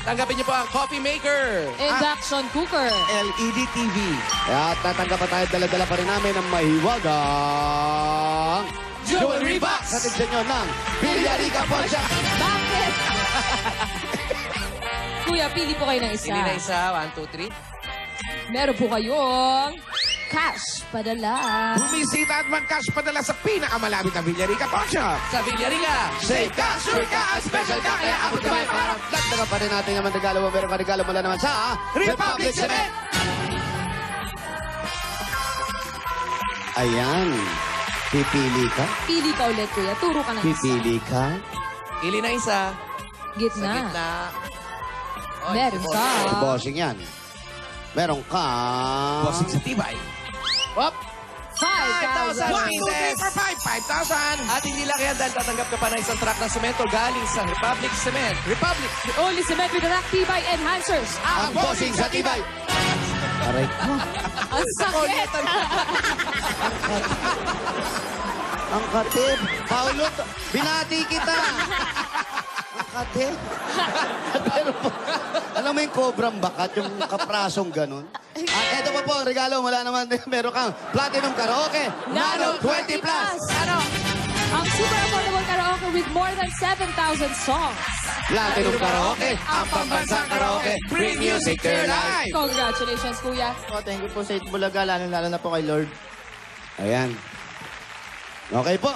S4: Tanggapin niyo po ang coffee maker.
S6: Induction cooker.
S7: LED TV.
S5: At tatanggap pa tayo, dala-dala pa rin namin ang mahiwagang
S4: Jewelry box.
S5: sa tignan nyo ng Villarica Poncha.
S6: Bakit? Kuya, pili po kayo ng isa.
S4: Pili na isa. 1, 2, 3.
S6: Meron po kayong cash padala.
S7: Bumisita at mag-cash padala sa pinakamalapit na Villarica Pawn Shop.
S4: Sa Villarica.
S7: Safe ka, sure ka, at special ka, kaya abot ka may para.
S5: Dagdagan pa rin natin yung regalo mo. Meron ka regalo mula naman sa
S7: Republic Cement.
S5: Ayan. Pipili ka?
S6: Pili ka ulit, kuya. Turo ka ng isa.
S5: Pipili ka?
S4: Pili na isa.
S6: Gitna.
S4: Sa gitna.
S6: Meron ka.
S5: Bossing yan. Meron ka...
S7: Bossing sa tibay.
S4: Wop!
S6: 5,000
S7: 1, 2, 3, 4, 5, 5,000.
S4: At hindi lang yan dahil tatanggap ka pa ng isang truck ng semento galing sa Republic Cement. Republic.
S6: The only cement with rock tibay enhancers.
S5: Ang bossing sa tibay. Aray ko.
S6: Ang sakit.
S5: Ang katib. Paulo, binati kita. Ang katib. Pero po, alam mo yung cobrang bakat, yung kaprasong ganun. At eto pa po, ang regalo, wala naman, meron kang Platinum Karaoke, Nano 20 Plus.
S6: Ano? Ang super affordable karaoke with more than 7,000 songs.
S5: Platinum Karaoke,
S7: Ang pambansang karaoke, bring music to your life.
S6: Congratulations, kuya.
S10: Oh, thank you po sa Itbulaga, lalo na po kay Lord.
S5: Ayan. Okay po.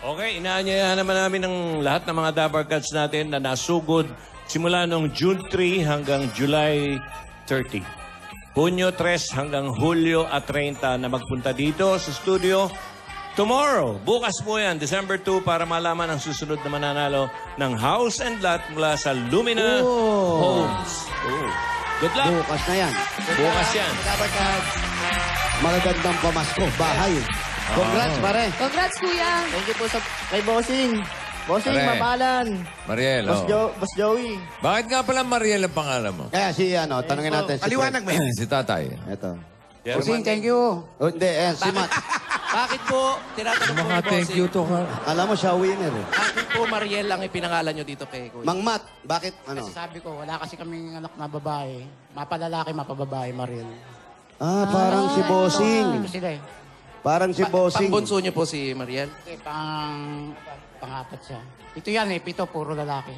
S1: Okay, inaanyayahan naman namin ng lahat ng mga Dabar Cats natin na nasugod simula noong June 3 hanggang July 30. Hunyo 3 hanggang Hulyo 30 na magpunta dito sa studio. Tomorrow, bukas po yan, December 2, para malaman ang susunod na mananalo ng house and lot mula sa Lumina Homes. Oh. Good luck.
S5: Bukas na yan.
S1: Bukas yan.
S5: Magagandang pamasko, bahay. Congrats, pare.
S6: Congrats, kuya.
S10: Thank you po sa kay Bossing. Bossing,
S2: Pare.
S10: Mabalan.
S2: Mariel,
S10: Boss, Boss Joey.
S2: Bakit nga pala Mariel ang pangalan mo?
S5: Kaya si, tanongin natin.
S7: Paliwanag mo yan.
S2: Si tatay.
S5: Ito.
S11: Bossing, thank you.
S5: Oh, hindi, si Matt.
S4: Bakit po, tinatanong po
S2: Mga
S4: ni
S2: thank you
S4: Bossing,
S2: to ka.
S5: Alam mo, siya winner eh.
S4: bakit po Mariel ang ipinangalan nyo dito kay Kuya?
S5: Mang Matt, bakit,
S11: Kasi sabi ko, wala kasi kaming anak na babae. Mapalalaki, mapababae, Maril.
S5: parang si Bossing.
S11: Ito sila eh.
S5: Parang si Bossing.
S4: Pangbunso nyo po si Mariel?
S11: Okay, pangapat siya. Ito yan eh, 7, puro lalaki.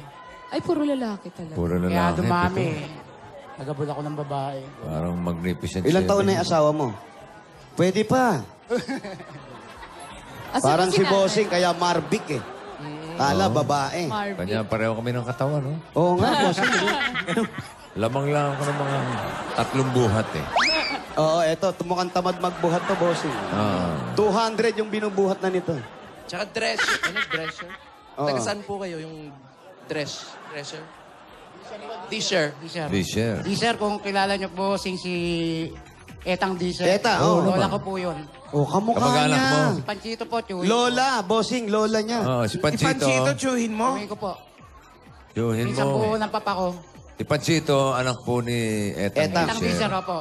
S6: Ay, puro lalaki talaga.
S2: Puro lalaki.
S11: Kaya dumami
S2: pito.
S11: eh. Nagabol ako ng babae.
S2: Parang magnificent.
S5: Ilang taon na
S2: seven.
S5: yung asawa mo? Pwede pa. Parang si Bossing, kaya Marvick eh. Kala, babae.
S2: Kanya pareho kami ng katawan, no?
S5: Oo nga, Bossing.
S2: Lamang lang ako ng mga 3 buhat eh.
S5: Oo, eto, mukhang tamad magbuhat to, Bossing. 200 yung binubuhat na nito.
S4: Tsaka dress. Ano, dresser?
S5: Oo.
S4: Taga saan po kayo yung dresser? Disher.
S2: Disher.
S11: Deezer, kung kilala niyo po, si Etang Deezer.
S5: Eta, oo.
S11: Lola ko po yun.
S5: Oh, kamukha
S2: Kamag-anak
S5: niya.
S2: mo.
S11: Si Panchito po, Chuy.
S5: Lola, Bossing, lola niya.
S2: Si
S7: Si
S2: Panchito.
S7: Panchito, chuhin mo.
S11: Chuy ko po.
S2: Yuhin
S11: Minsan po
S2: mo.
S11: ng papa ko.
S2: Si Panchito, anak po ni Etang
S5: Etang.
S11: Etang Deezer
S2: Disher.
S11: po.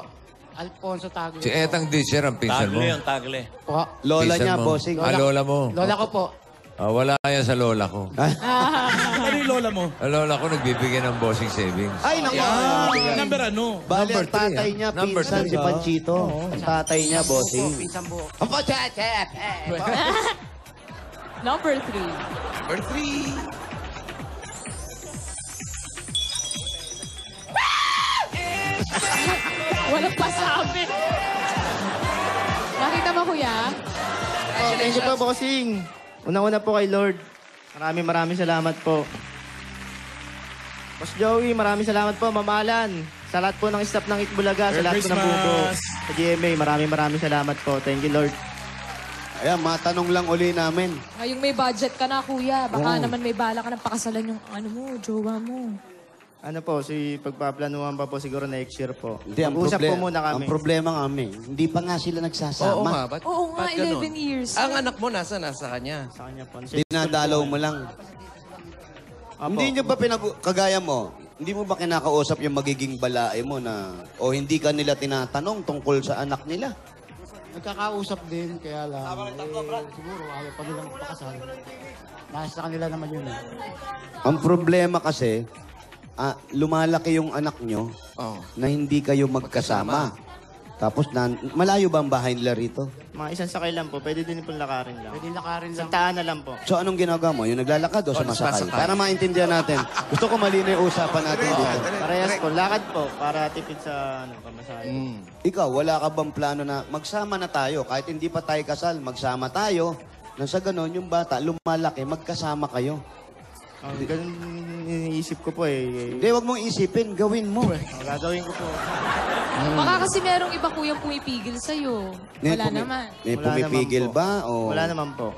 S11: Alfonso Tagle.
S2: Si Etang Disher ang pinsan mo.
S1: Tagle yung tagle.
S11: Po.
S5: Lola
S2: Pinsan
S5: niya,
S2: mo.
S5: Bossing.
S2: Lola mo.
S11: Lola ko po.
S2: Wala yan sa lola ko.
S3: Ano yung lola mo?
S2: Ang lola ko nagbibigay ng bossing savings.
S5: Ay, naku.
S3: Number ano?
S5: Bali,
S2: Number
S5: ang tatay
S2: three,
S5: niya,
S2: Number
S5: pinsan
S2: three.
S5: si Panchito. Ang tatay niya, Bossing.
S11: Pinsan po.
S5: Ang pachat!
S6: Number 3.
S7: Number 3.
S6: Walang pasabi. Nakita mo, kuya?
S10: Oh, thank you po, Bossing. Unang-una po kay Lord. Maraming salamat po. Boss Joey, maraming salamat po, Mamalan. Sa lahat po ng staff ng Itbulaga, sa lahat po ng bubo. Sa GMA, maraming salamat po. Thank you, Lord.
S5: Ayan, matanong lang uli namin.
S6: Ngayong may budget ka na, kuya. Baka naman may bala ka ng pakasalan yung jowa mo.
S10: Ano po, pagpaplanuhan pa po siguro next year po.
S5: Hindi,
S10: Mag-usap po muna kami.
S5: ang problema kami, hindi pa nga sila nagsasama.
S4: Oo nga,
S6: Oo nga, 11 years.
S4: Ang anak mo nasa kanya.
S10: Sa kanya po.
S5: Dinadalaw mo lang. Hindi nyo ba kagaya mo, hindi mo ba kinakausap yung magiging balae mo na, o hindi ka nila tinatanong tungkol sa anak nila?
S11: Nagkakausap din, kaya lang. Siguro ayaw pa nilang pakasal. Nasa kanila naman yun.
S5: Ang problema kasi, lumalaki yung anak nyo na hindi kayo magkasama. Tapos, malayo ba ang bahay nila rito?
S10: Mga isang sakay lang po. Pwede din po lakarin lang.
S11: Pwede lakarin lang.
S10: Santaan na lang po.
S5: So, anong ginagawa mo? Yung naglalakad o sumasakay?
S4: sumasakay.
S5: Para maintindihan natin. Gusto ko malinaw yung usapan natin dito.
S10: Parehas po. Lakad po. Para tipid sa pamasahe.
S5: Ikaw, wala ka bang plano na magsama na tayo? Kahit hindi pa tayo kasal, magsama tayo. Nang sa ganon, yung bata, lumalaki, magkasama kayo.
S10: Ganun iniisip ko po eh.
S5: Hindi, wag mong isipin. Gawin mo.
S10: Gagawin ko po.
S6: Baka kasi merong iba kuyang pumipigil sa'yo. Wala naman.
S5: May
S10: Wala
S5: pumipigil
S10: naman po.
S5: ba? O...
S10: Wala naman po.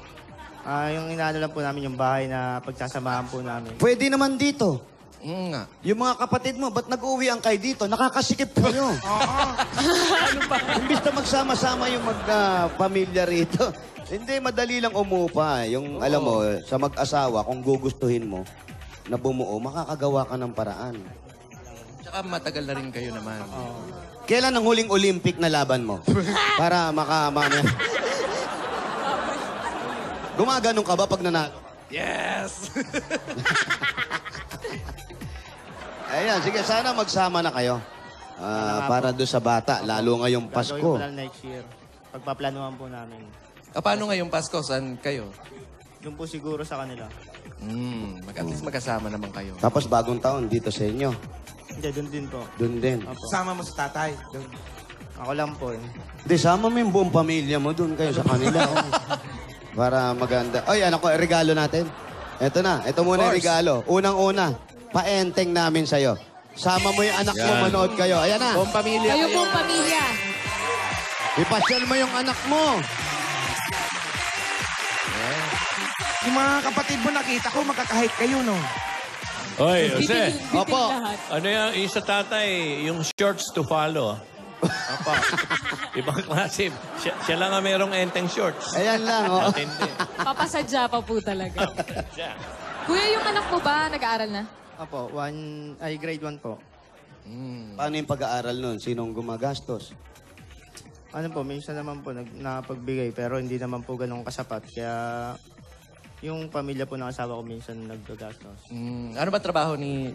S10: Yung inaano lang po namin yung bahay na pagsasamahan po namin.
S5: Pwede naman dito.
S4: Nga.
S5: Yung mga kapatid mo, ba't nag-uwi ang kayo dito? Nakakasikip kayo. Ano ba? Imbis na magsama-sama yung pamilya rito. Hindi, madali lang umupa. Yung, alam mo, sa mag-asawa, kung gugustuhin mo, na bumuo, makakagawa ka ng paraan.
S4: Tsaka matagal na rin kayo naman.
S5: Kailan ang huling Olympic na laban mo? Para Gumaganon ka ba pag nanalo?
S4: Yes!
S5: Ayan, sige, sana magsama na kayo. Para doon sa bata, lalo ngayong
S10: Gagawin
S5: Pasko.
S10: ko lang next year. Pagpaplanuhan po namin.
S4: Paano ngayong Pasko? Saan kayo?
S10: Doon po siguro sa kanila.
S4: At least magkasama naman kayo.
S5: Tapos bagong taon dito sa inyo.
S10: Hindi, doon din po.
S5: Doon din.
S7: Sama mo sa tatay.
S10: Ako lang po eh.
S5: Hindi, sama mo yung buong pamilya mo doon kayo sa kanila. Para maganda. Ay, anak ko, regalo natin. Ito na. Ito muna yung regalo. Unang-una, paenteng namin sa'yo. Sama mo yung anak mo, manood kayo. Ayan na.
S4: Buong pamilya.
S6: Kayo pong pamilya.
S5: Ipasyal mo yung anak mo.
S7: Yung mga kapatid mo nakita ko, magkakahit kayo, no?
S1: Oy, Jose.
S5: Opo.
S1: Ano yung sa tatay, yung shorts to follow. Opo. Ibang klase. Siya lang ang merong enteng shorts.
S5: Ayan lang, oh.
S1: Matindi.
S6: Papasadya pa po talaga. Kuya, yung anak mo ba nag-aaral na?
S10: Opo, grade 1 po.
S5: Paano yung pag-aaral nun? Sinong gumagastos?
S10: Ano po, minsan naman po napagbigay pero hindi naman po ganun kasapat. Kaya yung pamilya po ng asawa ko minsan naggagastos.
S4: Ano ba trabaho ni...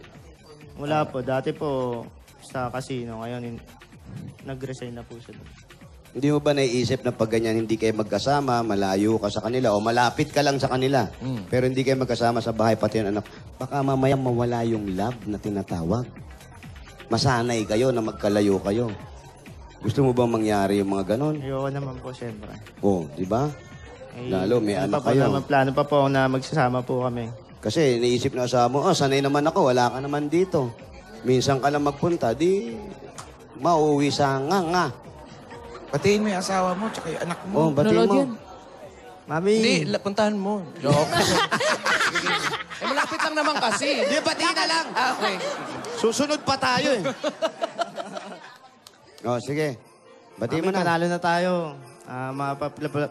S10: Wala po, dati po sa casino. Ngayon, nag-resign na po siya doon.
S5: Hindi mo ba naiisip na pag ganyan hindi kayo magkasama, malayo ka sa kanila o malapit ka lang sa kanila, pero hindi kayo magkasama sa bahay pati yung anak, baka mamaya mawala yung love na tinatawag. Masanay kayo na magkalayo kayo. Gusto mo bang mangyari yung mga ganon?
S10: Ayoko naman po, syempre.
S5: Oo, di ba? Lalo, may anak kayo.
S10: Plano pa po na magsasama po kami.
S5: Kasi naisip na asawa mo, sanay naman ako, wala ka naman dito. Minsan ka lang magpunta, di mauwi sa nga.
S7: Patiin mo yung asawa mo, tsaka yung anak mo.
S5: Oh, batiin mo.
S10: Mami!
S4: Hindi, puntahan mo. Joke. Malapit lang naman kasi.
S5: Di, batiin na lang.
S4: Okay.
S5: Susunod pa tayo eh. Oh, sige. Batiin mo na.
S10: Panalo na tayo.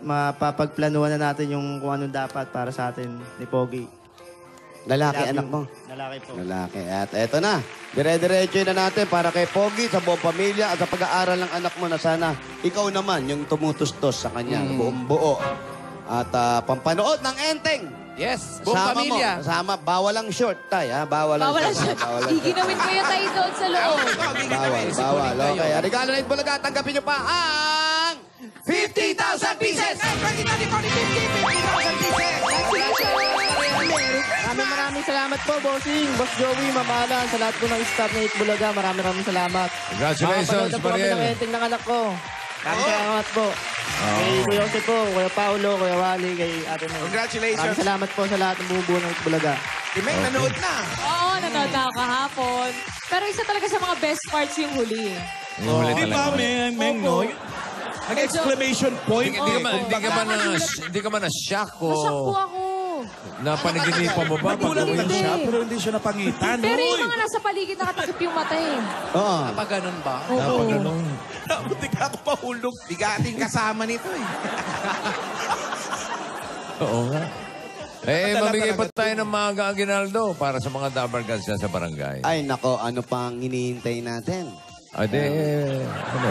S10: Mapapagplanuhan na natin yung kung anong dapat para sa atin ni Pogi.
S5: Lalaki, anak mo?
S10: Lalaki po.
S5: Lalaki. At eto na. Dire-diretso na natin para kay Pogi, sa buong pamilya at sa pag-aaral ng anak mo na sana ikaw naman yung tumutustos sa kanya, buong buo. At pampanood ng enteng.
S4: Yes, buong pamilya.
S5: Kasama, bawal ang short, tay, ha? Bawal ang short.
S6: Giginawin ko yung tayo doon sa loob.
S5: Bawal. Okay. Regalo na Itbulaga, tanggapin nyo pa ang 50,000 pieces!
S7: 50,000 pieces!
S10: Maraming salamat po, Bossing. Boss Joey, Mamalan, sa lahat po ng staff ng Itbulaga. Maraming salamat.
S2: Congratulations,
S10: Makapanood na po kami
S2: Mariel.
S10: ng enteng ng anak ko. Maraming salamat po. Kay Kuya Jose po, Kuya Paolo, Kuya Wally, kay Ate May.
S7: Congratulations.
S10: Maraming salamat po sa lahat ng bumubuo ng Bulaga.
S7: Si Meng, nanood na.
S6: Oo, nanood na ako kahapon. Pero isa talaga sa mga best parts yung huli.
S2: Yung huli
S3: Di ba,
S2: talaga.
S3: Meng, no? Nag-exclamation point.
S2: Hindi ka ba na-shock o
S6: Nasyak po ako.
S2: napanaginipan mo ba?
S3: Nagulat lang
S6: Hindi.
S3: siya, pero hindi siya napangitan.
S6: Pero yung
S3: Hoy!
S6: mga nasa paligid nakatakip yung mata eh.
S5: Oo.
S4: Kapag ganun ba?
S6: Oo.
S7: Buti ka ako mahulog. Bigating kasama nito eh.
S2: Oo nga. Eh,
S3: Padala
S2: mamigay pa
S3: talaga
S2: tayo ng mga aginaldo para sa mga dabargads na sa barangay.
S5: Ay, nako, ano pang hinihintay natin?
S2: Ade, ano?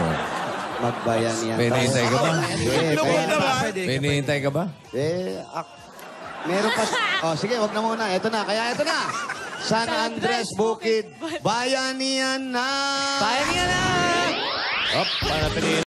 S5: Magbayan yan.
S2: May hinihintay ka ba?
S3: Lungkot naman.
S2: May hinihintay ka ba?
S5: Meron pa. Oh, sige, wag na muna. Ito na. Kaya ito na. San Andres Bukid. Bayanihan na.
S4: Kaya niya na!
S1: Op, panatiliin